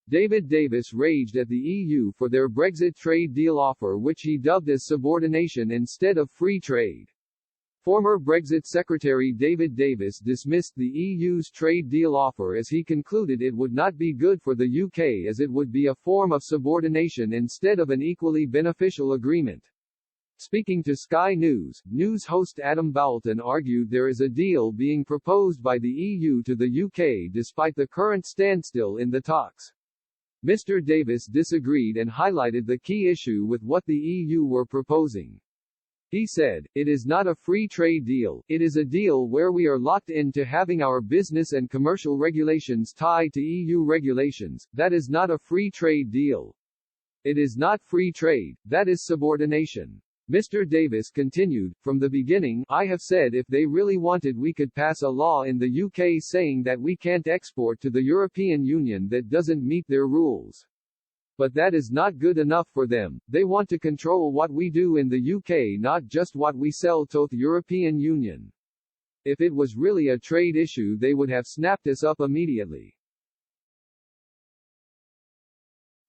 David Davis raged at the EU for their Brexit trade deal offer, which he dubbed as subordination instead of free trade. Former Brexit Secretary David Davis dismissed the EU's trade deal offer as he concluded it would not be good for the UK as it would be a form of subordination instead of an equally beneficial agreement. Speaking to Sky News, news host Adam Boulton argued there is a deal being proposed by the EU to the UK despite the current standstill in the talks. Mr. Davis disagreed and highlighted the key issue with what the EU were proposing. He said, "It is not a free trade deal, it is a deal where we are locked into having our business and commercial regulations tied to EU regulations. That is not a free trade deal. It is not free trade, that is subordination." Mr. Davis continued, "From the beginning, I have said if they really wanted we could pass a law in the UK saying that we can't export to the European Union that doesn't meet their rules. But that is not good enough for them. They want to control what we do in the UK, not just what we sell to the European Union. If it was really a trade issue they would have snapped us up immediately."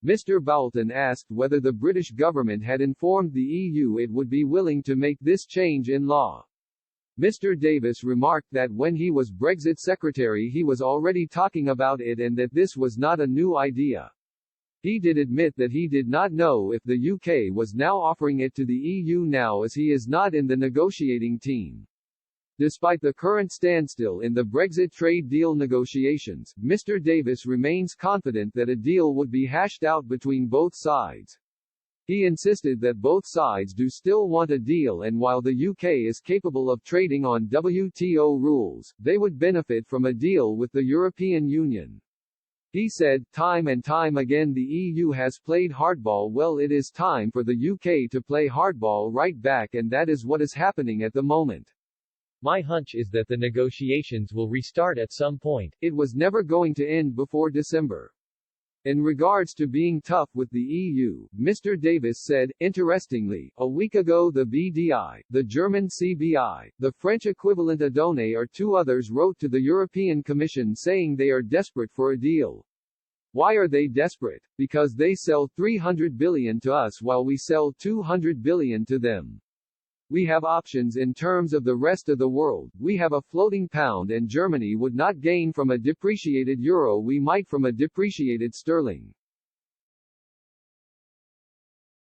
Mr. Boulton asked whether the British government had informed the EU it would be willing to make this change in law. Mr. Davis remarked that when he was Brexit Secretary he was already talking about it and that this was not a new idea. He did admit that he did not know if the UK was now offering it to the EU now as he is not in the negotiating team. Despite the current standstill in the Brexit trade deal negotiations, Mr. Davis remains confident that a deal would be hashed out between both sides. He insisted that both sides do still want a deal, and while the UK is capable of trading on WTO rules, they would benefit from a deal with the European Union. He said, "Time and time again the EU has played hardball. Well, it is time for the UK to play hardball right back, and that is what is happening at the moment. My hunch is that the negotiations will restart at some point. It was never going to end before December." In regards to being tough with the EU, Mr. Davis said, "Interestingly, a week ago the BDI, the German CBI, the French equivalent Adone or two others wrote to the European Commission saying they are desperate for a deal. Why are they desperate? Because they sell 300 billion to us while we sell 200 billion to them. We have options in terms of the rest of the world. We have a floating pound and Germany would not gain from a depreciated euro, we might from a depreciated sterling.